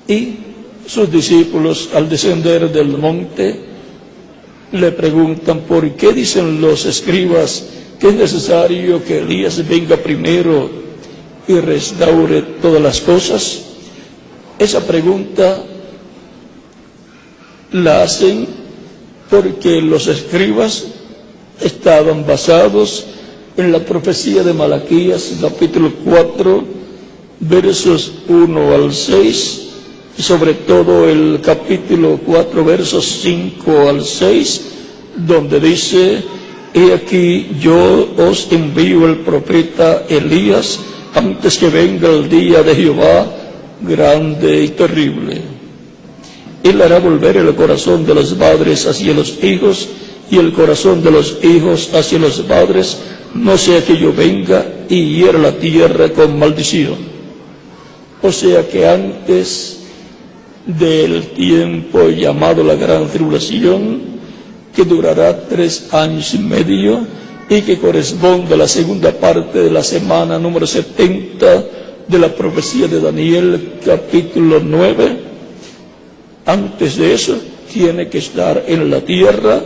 Y sus discípulos, al descender del monte, le preguntan: ¿por qué dicen los escribas que es necesario que Elías venga primero y restaure todas las cosas? Esa pregunta la hacen porque los escribas estaban basados en la profecía de Malaquías, capítulo 4, versos 1 al 6, y sobre todo el capítulo 4, versos 5 al 6, donde dice: he aquí yo os envío el profeta Elías antes que venga el día de Jehová grande y terrible. Él hará volver el corazón de los padres hacia los hijos y el corazón de los hijos hacia los padres, no sea que yo venga y hiera la tierra con maldición. O sea que antes del tiempo llamado la gran tribulación, que durará 3 años y medio y que corresponde a la segunda parte de la semana número 70 de la profecía de Daniel, capítulo 9, antes de eso tiene que estar en la tierra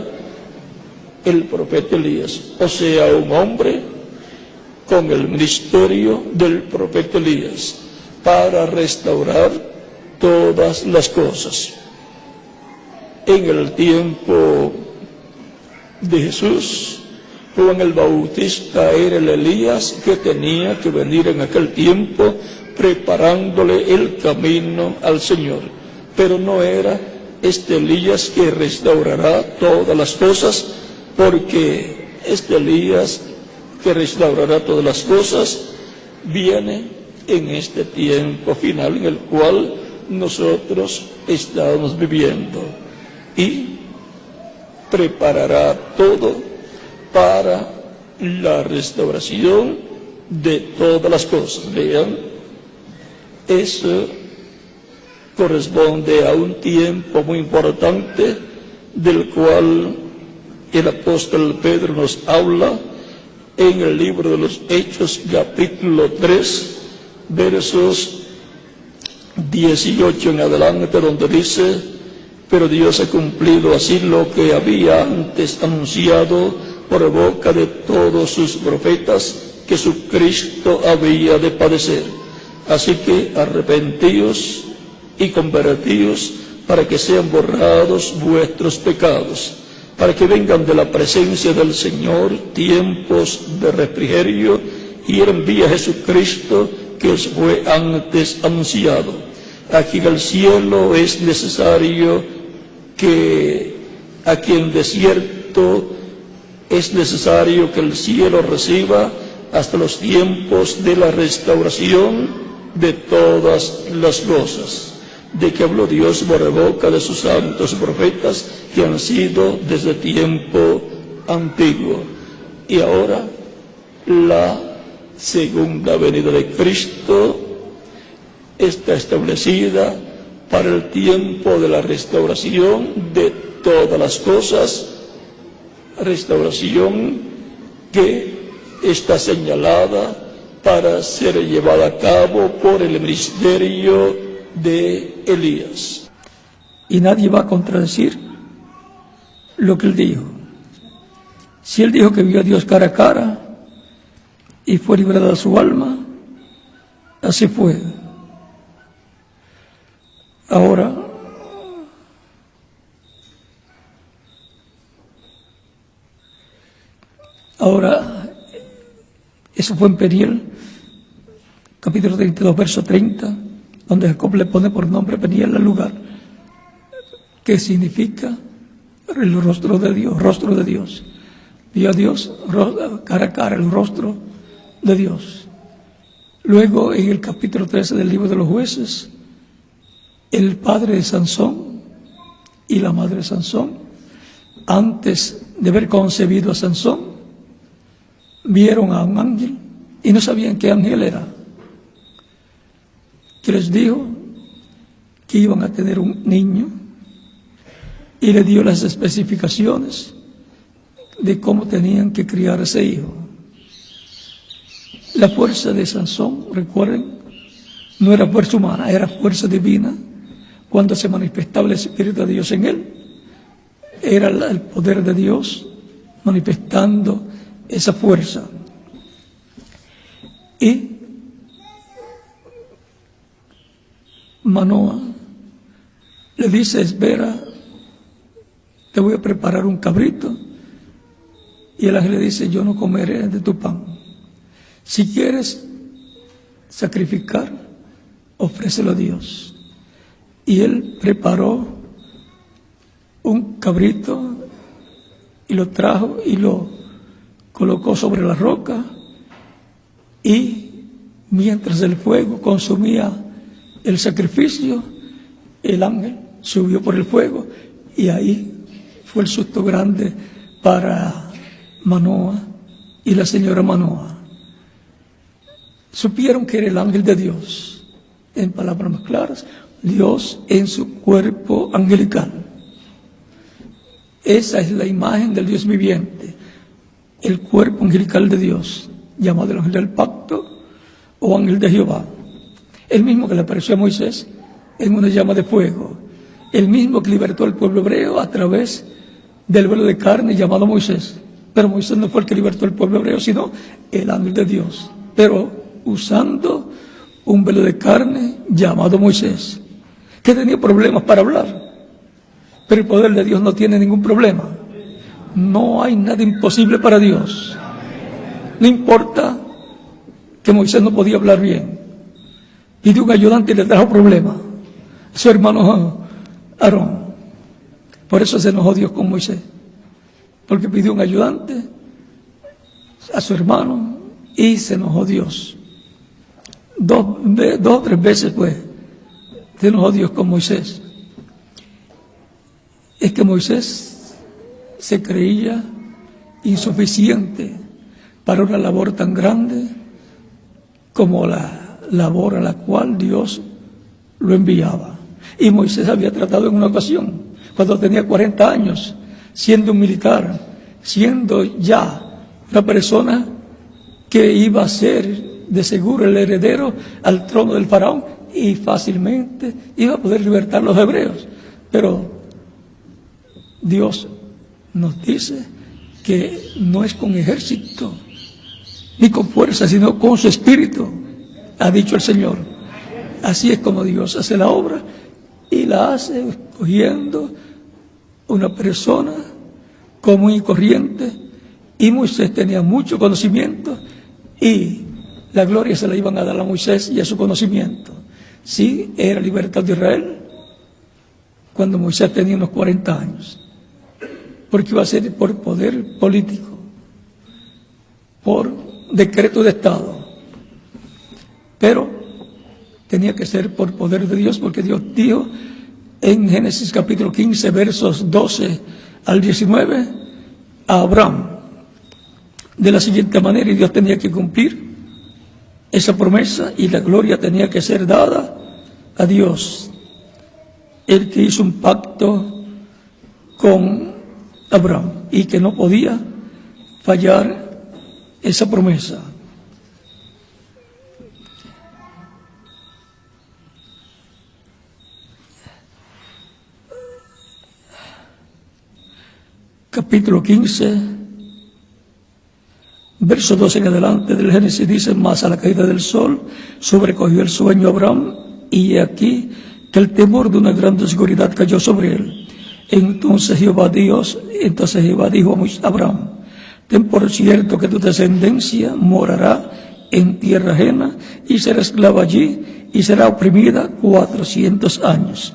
el profeta Elías, o sea, un hombre con el ministerio del profeta Elías para restaurar todas las cosas. En el tiempo de Jesús, Juan el Bautista era el Elías que tenía que venir en aquel tiempo preparándole el camino al Señor, pero no era este Elías que restaurará todas las cosas, porque este Elías que restaurará todas las cosas viene en este tiempo final en el cual nosotros estamos viviendo, y preparará todo para la restauración de todas las cosas. Vean, eso corresponde a un tiempo muy importante del cual el apóstol Pedro nos habla en el libro de los Hechos, capítulo 3, versos 18 en adelante, donde dice: pero Dios ha cumplido así lo que había antes anunciado por boca de todos sus profetas, que su Cristo había de padecer. Así que arrepentíos y convertíos para que sean borrados vuestros pecados, para que vengan de la presencia del Señor tiempos de refrigerio, y Él envía a Jesucristo que os fue antes anunciado. Aquí en el cielo es necesario que aquí en desierto es necesario que el cielo reciba hasta los tiempos de la restauración de todas las cosas, de que habló Dios por boca de sus santos profetas que han sido desde tiempo antiguo. Y ahora la segunda venida de Cristo está establecida para el tiempo de la restauración de todas las cosas, restauración que está señalada para ser llevada a cabo por el ministerio de Elías. Y nadie va a contradecir lo que él dijo. Si él dijo que vio a Dios cara a cara y fue librada su alma, así fue. Ahora, eso fue en Peniel, capítulo 32, verso 30, donde Jacob le pone por nombre Peniel al lugar, que significa el rostro de Dios, rostro de Dios. Vio a Dios cara a cara, el rostro de Dios. Luego, en el capítulo 13 del libro de los Jueces, el padre de Sansón y la madre de Sansón, antes de haber concebido a Sansón, vieron a un ángel y no sabían qué ángel era, que les dijo que iban a tener un niño, y le dio las especificaciones de cómo tenían que criar a ese hijo. La fuerza de Sansón, recuerden, no era fuerza humana, era fuerza divina, cuando se manifestaba el Espíritu de Dios en él, era el poder de Dios manifestando esa fuerza. Y Manoah le dice: espera, te voy a preparar un cabrito. Y el ángel le dice: yo no comeré de tu pan. Si quieres sacrificar, ofrécelo a Dios. Y él preparó un cabrito y lo trajo y lo colocó sobre la roca, y mientras el fuego consumía el sacrificio, el ángel subió por el fuego, y ahí fue el susto grande para Manoah y la señora Manoah. Supieron que era el ángel de Dios. En palabras más claras, Dios en su cuerpo angelical. Esa es la imagen del Dios viviente, el cuerpo angelical de Dios, llamado el ángel del pacto o ángel de Jehová. El mismo que le apareció a Moisés en una llama de fuego, el mismo que libertó al pueblo hebreo a través del velo de carne llamado Moisés. Pero Moisés no fue el que libertó al pueblo hebreo, sino el ángel de Dios, pero usando un velo de carne llamado Moisés, que tenía problemas para hablar. Pero el poder de Dios no tiene ningún problema. No hay nada imposible para Dios. No importa que Moisés no podía hablar bien, pidió un ayudante y le trajo problemas, su hermano Aarón. Por eso se enojó Dios con Moisés, porque pidió un ayudante a su hermano y se enojó Dios. Dos o tres veces pues se enojó Dios con Moisés. Es que Moisés se creía insuficiente para una labor tan grande como la labor a la cual Dios lo enviaba. Y Moisés había tratado en una ocasión, cuando tenía 40 años, siendo un militar, siendo ya una persona que iba a ser de seguro el heredero al trono del faraón, y fácilmente iba a poder libertar a los hebreos. Pero Dios nos dice que no es con ejército ni con fuerza, sino con su espíritu, ha dicho el Señor. Así es como Dios hace la obra, y la hace escogiendo una persona común y corriente. Y Moisés tenía mucho conocimiento, y la gloria se la iban a dar a Moisés y a su conocimiento. Sí, era libertad de Israel cuando Moisés tenía unos 40 años, porque iba a ser por poder político, por decreto de Estado. Pero tenía que ser por poder de Dios, porque Dios dijo en Génesis capítulo 15, versos 12 al 19, a Abraham de la siguiente manera, y Dios tenía que cumplir esa promesa, y la gloria tenía que ser dada a Dios, el que hizo un pacto con Abraham y que no podía fallar esa promesa. Capítulo 15, verso 12 en adelante del Génesis dice: mas a la caída del sol sobrecogió el sueño a Abraham, y aquí que el temor de una gran oscuridad cayó sobre él. Entonces Jehová dijo a Abraham: ten por cierto que tu descendencia morará en tierra ajena, y será esclava allí, y será oprimida 400 años.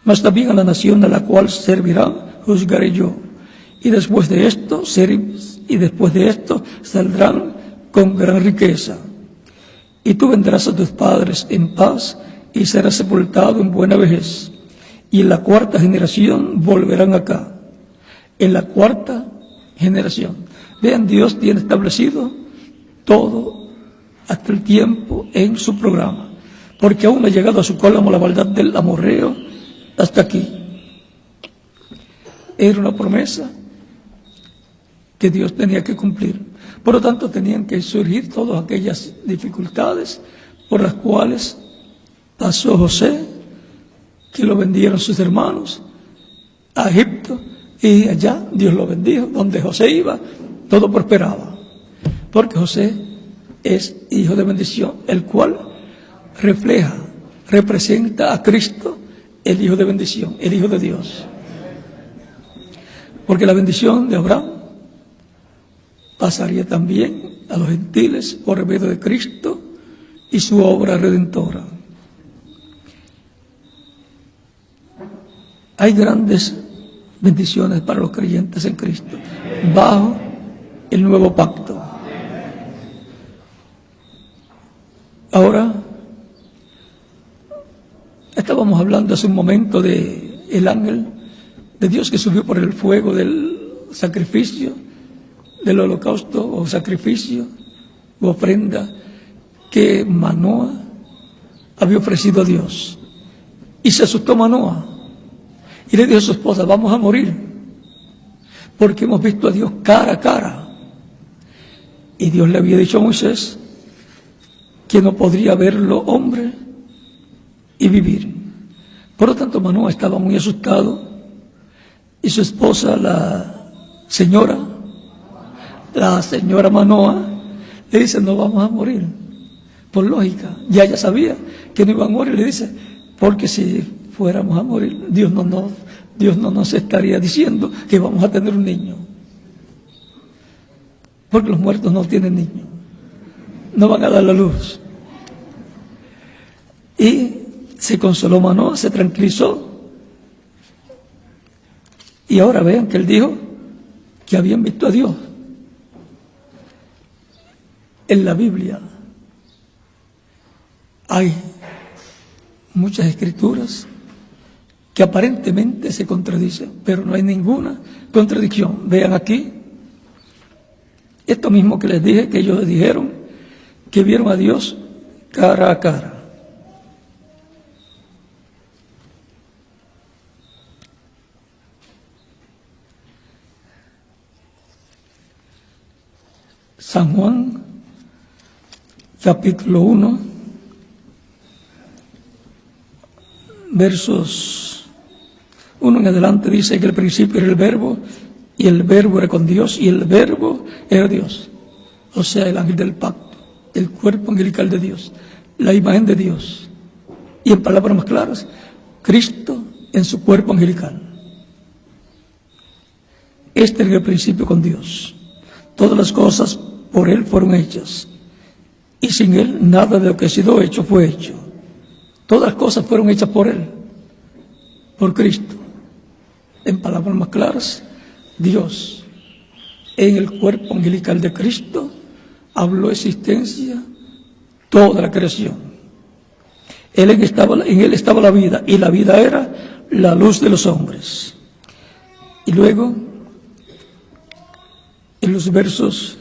Mas también a la nación a la cual servirá juzgaré yo, y después de esto saldrán con gran riqueza. Y tú vendrás a tus padres en paz, y serás sepultado en buena vejez. Y en la cuarta generación volverán acá. En la cuarta generación. Vean, Dios tiene establecido todo hasta el tiempo en su programa, porque aún no ha llegado a su colmo la maldad del amorreo hasta aquí. Era una promesa que Dios tenía que cumplir. Por lo tanto, tenían que surgir todas aquellas dificultades por las cuales pasó José, que que lo vendieron sus hermanos a Egipto, y allá Dios lo bendijo. Donde José iba, todo prosperaba, porque José es hijo de bendición, el cual representa a Cristo, el hijo de bendición, el hijo de Dios. Porque la bendición de Abraham pasaría también a los gentiles por medio de Cristo y su obra redentora. Hay grandes bendiciones para los creyentes en Cristo bajo el nuevo pacto. Ahora, estábamos hablando hace un momento de el ángel de Dios que subió por el fuego del sacrificio, del holocausto o sacrificio o ofrenda que Manoah había ofrecido a Dios. Y se asustó Manoah y le dijo a su esposa: vamos a morir, porque hemos visto a Dios cara a cara. Y Dios le había dicho a Moisés que no podría verlo hombre y vivir. Por lo tanto, Manoah estaba muy asustado, y su esposa, la señora Manoah, le dice: no vamos a morir. Por lógica, ya ella sabía que no iban a morir. Le dice: porque si fuéramos a morir, Dios no nos estaría diciendo que vamos a tener un niño. Porque los muertos no tienen niños, no van a dar la luz. Y se consoló Manoah, se tranquilizó. Y ahora vean que él dijo que habían visto a Dios. En la Biblia hay muchas escrituras que aparentemente se contradicen, pero no hay ninguna contradicción. Vean aquí, esto mismo que les dije, que ellos dijeron que vieron a Dios cara a cara. San Juan, capítulo 1, versos 1 en adelante, dice que el principio era el verbo, y el verbo era con Dios, y el verbo era Dios. O sea, el ángel del pacto, el cuerpo angelical de Dios, la imagen de Dios. Y en palabras más claras, Cristo en su cuerpo angelical. Este era el principio con Dios. Todas las cosas por Él fueron hechas, y sin Él nada de lo que ha sido hecho fue hecho. Todas las cosas fueron hechas por Él, por Cristo. En palabras más claras, Dios en el cuerpo angelical de Cristo habló existencia toda la creación. En Él estaba la vida, y la vida era la luz de los hombres. Y luego, en los versos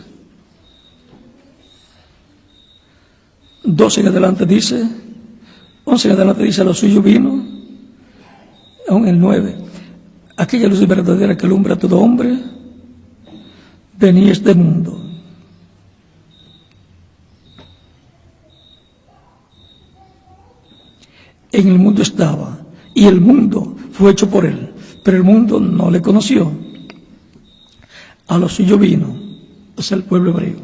12 en adelante dice, 11 en adelante dice: a lo suyo vino, aún el 9, aquella luz verdadera que alumbra a todo hombre, venía a este mundo. En el mundo estaba, y el mundo fue hecho por Él, pero el mundo no le conoció. A lo suyo vino, o sea, el pueblo hebreo,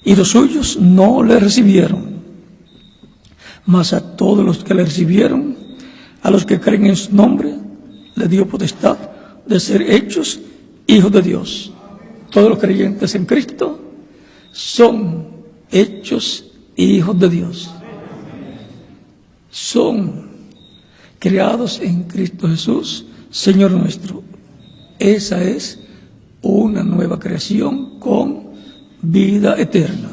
y los suyos no le recibieron. Mas a todos los que le recibieron, a los que creen en su nombre, le dio potestad de ser hechos hijos de Dios. Todos los creyentes en Cristo son hechos hijos de Dios. Son creados en Cristo Jesús, Señor nuestro. Esa es una nueva creación con vida eterna.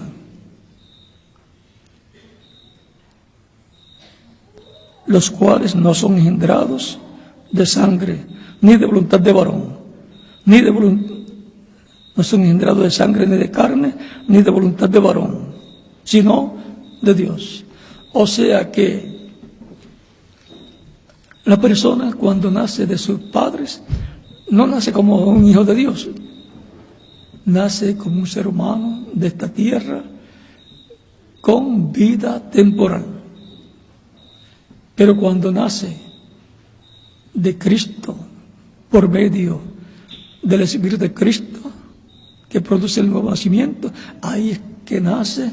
Los cuales no son engendrados de sangre, ni de voluntad de varón, no son engendrados de sangre, ni de carne, ni de voluntad de varón, sino de Dios. O sea que la persona, cuando nace de sus padres, no nace como un hijo de Dios, nace como un ser humano de esta tierra con vida temporal. Pero cuando nace de Cristo, por medio del Espíritu de Cristo, que produce el nuevo nacimiento, ahí es que nace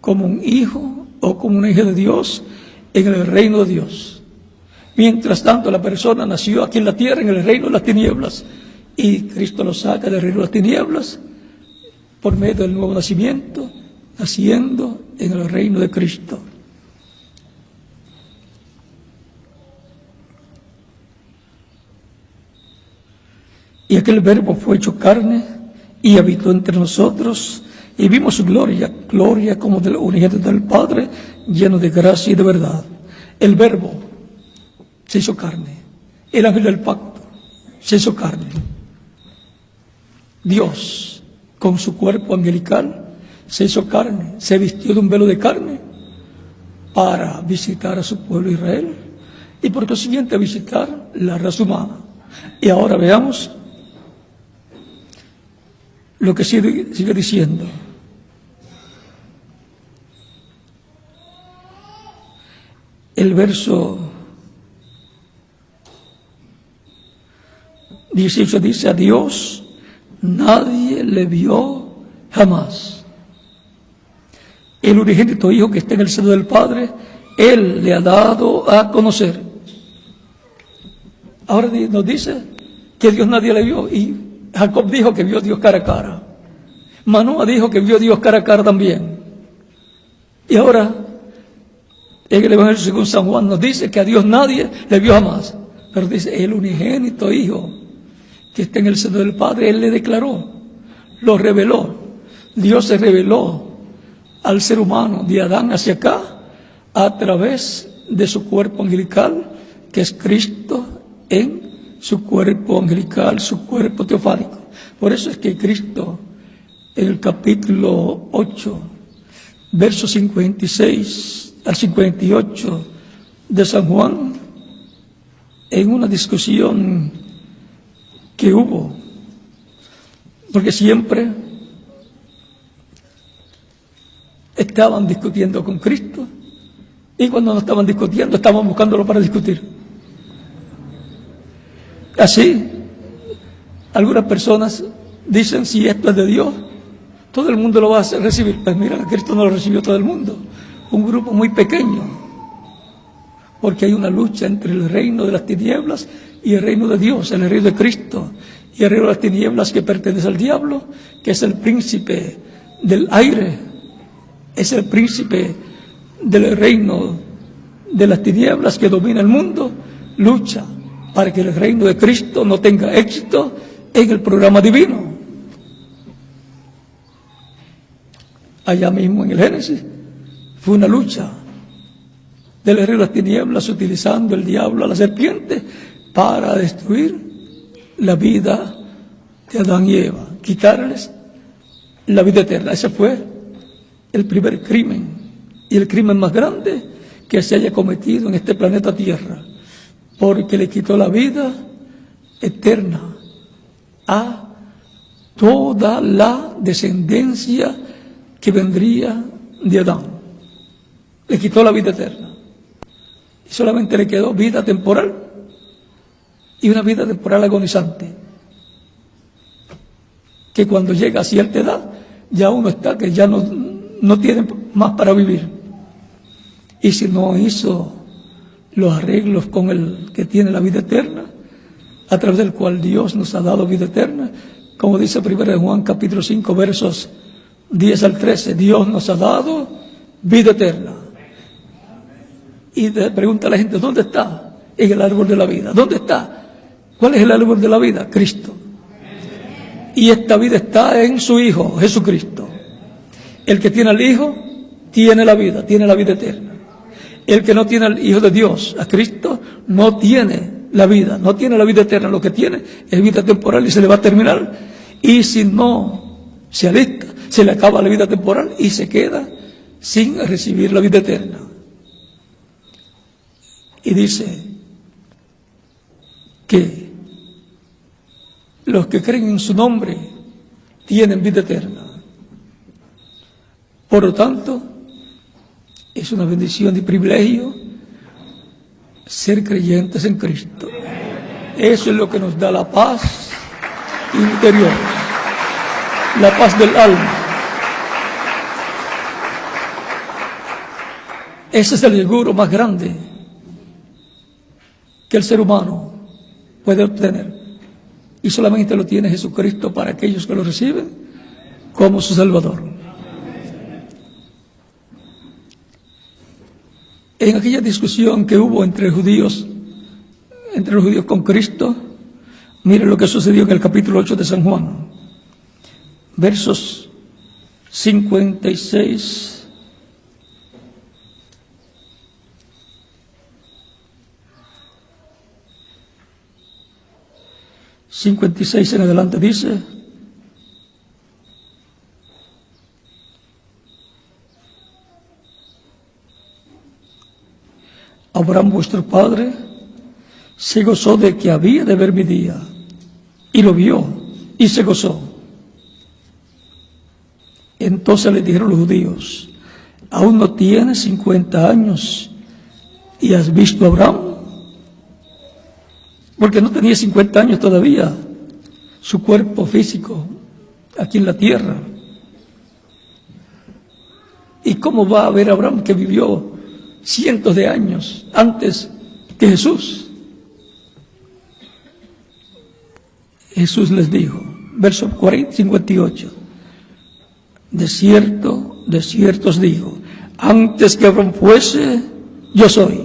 como un hijo o como una hija de Dios en el reino de Dios. Mientras tanto, la persona nació aquí en la tierra, en el reino de las tinieblas, y Cristo lo saca del reino de las tinieblas por medio del nuevo nacimiento, naciendo en el reino de Cristo. Y aquel Verbo fue hecho carne y habitó entre nosotros, y vimos su gloria, gloria como del unigénito del Padre, lleno de gracia y de verdad. El Verbo se hizo carne, el ángel del pacto se hizo carne. Dios, con su cuerpo angelical, se hizo carne, se vistió de un velo de carne para visitar a su pueblo Israel y por consiguiente visitar la raza humana. Y ahora veamos lo que sigue diciendo. El verso 18 dice: a Dios nadie le vio jamás. El unigénito Hijo que está en el seno del Padre, Él le ha dado a conocer. Ahora nos dice que Dios nadie le vio, y Jacob dijo que vio a Dios cara a cara. Manoah dijo que vio a Dios cara a cara también. Y ahora, en el Evangelio según San Juan nos dice que a Dios nadie le vio jamás. Pero dice, el unigénito Hijo que está en el seno del Padre, Él le declaró, lo reveló. Dios se reveló al ser humano de Adán hacia acá a través de su cuerpo angelical, que es Cristo en su cuerpo angelical, su cuerpo teofánico. Por eso es que Cristo, en el capítulo 8, versos 56 al 58 de San Juan, en una discusión que hubo, porque siempre estaban discutiendo con Cristo, y cuando no estaban discutiendo, estaban buscándolo para discutir. Así, algunas personas dicen, si esto es de Dios, todo el mundo lo va a recibir. Pues mira, Cristo no lo recibió todo el mundo, un grupo muy pequeño, porque hay una lucha entre el reino de las tinieblas y el reino de Dios, el reino de Cristo, y el reino de las tinieblas que pertenece al diablo, que es el príncipe del aire, es el príncipe del reino de las tinieblas que domina el mundo, lucha para que el reino de Cristo no tenga éxito en el programa divino. Allá mismo en el Génesis fue una lucha del reino de las tinieblas, utilizando el diablo a la serpiente para destruir la vida de Adán y Eva, quitarles la vida eterna. Ese fue el primer crimen, y el crimen más grande que se haya cometido en este planeta Tierra, porque le quitó la vida eterna a toda la descendencia que vendría de Adán. Le quitó la vida eterna y solamente le quedó vida temporal y una vida temporal agonizante, que cuando llega a cierta edad ya uno está que ya no tiene más para vivir. Y si no hizo los arreglos con el que tiene la vida eterna, a través del cual Dios nos ha dado vida eterna, como dice 1 Juan capítulo 5 versos 10 al 13, Dios nos ha dado vida eterna. Y pregunta a la gente, ¿dónde está? En el árbol de la vida. ¿Dónde está? ¿Cuál es el árbol de la vida? Cristo. Y esta vida está en su Hijo, Jesucristo. El que tiene al Hijo, tiene la vida eterna. El que no tiene al Hijo de Dios, a Cristo, no tiene la vida eterna. Lo que tiene es vida temporal y se le va a terminar. Y si no se alista, se le acaba la vida temporal y se queda sin recibir la vida eterna. Y dice que los que creen en su nombre tienen vida eterna. Por lo tanto, es una bendición y privilegio ser creyentes en Cristo. Eso es lo que nos da la paz interior, la paz del alma. Ese es el seguro más grande que el ser humano puede obtener. Y solamente lo tiene Jesucristo para aquellos que lo reciben como su Salvador. En aquella discusión que hubo entre los judíos con Cristo, miren lo que sucedió en el capítulo 8 de San Juan, versos 56 en adelante dice: Abraham vuestro padre se gozó de que había de ver mi día, y lo vio, y se gozó. Entonces le dijeron los judíos: ¿aún no tienes 50 años y has visto a Abraham? Porque no tenía 50 años todavía, su cuerpo físico aquí en la tierra. ¿Y cómo va a ver a Abraham, que vivió cientos de años antes que Jesús? Jesús les dijo, verso 58, de cierto os digo, antes que Abraham fuese, yo soy.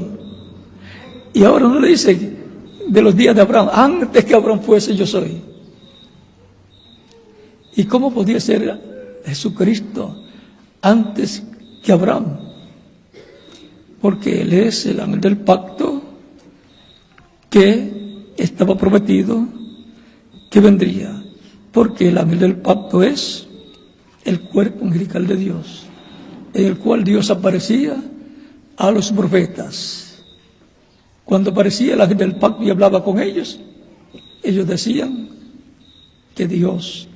Y ahora no le dice de los días de Abraham, antes que Abraham fuese, yo soy. ¿Y cómo podía ser Jesucristo antes que Abraham? Porque Él es el ángel del pacto que estaba prometido que vendría. Porque el ángel del pacto es el cuerpo angelical de Dios, en el cual Dios aparecía a los profetas. Cuando aparecía el ángel del pacto y hablaba con ellos, ellos decían que Dios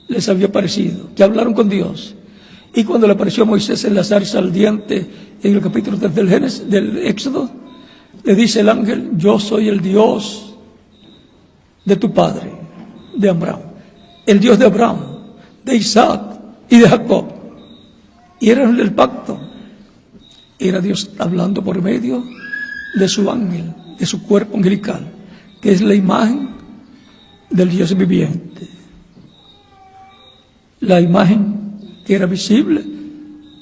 les había aparecido, que hablaron con Dios. Y cuando le apareció a Moisés en la zarza ardiente, en el capítulo 3 del Éxodo, le dice el ángel: yo soy el Dios de tu padre, de Abraham, el Dios de Abraham, de Isaac y de Jacob. Y era el pacto. Era Dios hablando por medio de su ángel, de su cuerpo angelical, que es la imagen del Dios viviente. La imagen que era visible,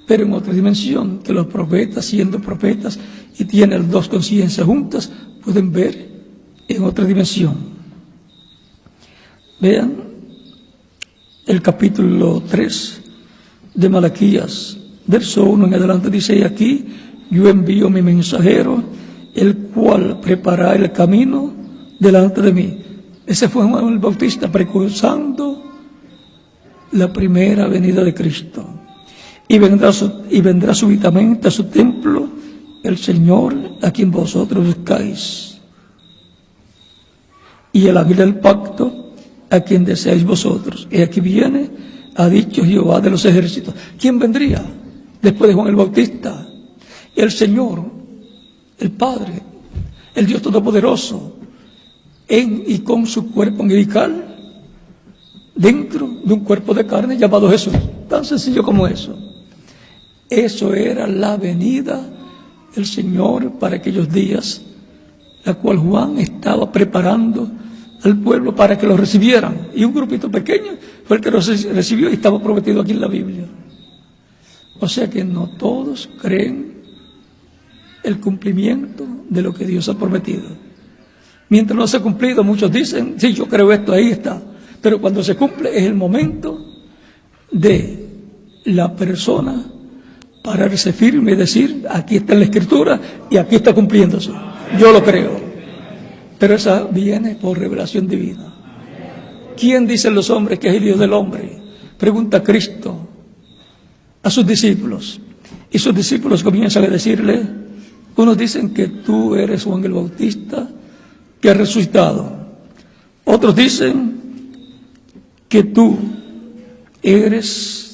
pero en otra dimensión, que los profetas, siendo profetas y tienen dos conciencias juntas, pueden ver en otra dimensión. Vean el capítulo 3 de Malaquías, verso 1 en adelante, dice: y aquí yo envío mi mensajero, el cual preparará el camino delante de mí. Ese fue Juan el Bautista precursando la primera venida de Cristo. Y vendrá súbitamente a su templo el Señor a quien vosotros buscáis, y el ángel del pacto a quien deseáis vosotros. Y aquí viene, ha dicho Jehová de los ejércitos. ¿Quién vendría después de Juan el Bautista? El Señor, el Padre, el Dios Todopoderoso, en y con su cuerpo angelical, dentro de un cuerpo de carne llamado Jesús. Tan sencillo como eso. Eso era la venida del Señor para aquellos días, la cual Juan estaba preparando al pueblo para que lo recibieran. Y un grupito pequeño fue el que lo recibió y estaba prometido aquí en la Biblia. O sea que no todos creen el cumplimiento de lo que Dios ha prometido. Mientras no se ha cumplido, muchos dicen: sí, yo creo esto, ahí está. Pero cuando se cumple es el momento de la persona pararse firme y decir: aquí está en la Escritura y aquí está cumpliéndose. Yo lo creo. Pero esa viene por revelación divina. ¿Quién dicen los hombres que es el Hijo del Hombre? Pregunta Cristo a sus discípulos. Y sus discípulos comienzan a decirle: unos dicen que tú eres Juan el Bautista, que ha resucitado. Otros dicen que tú eres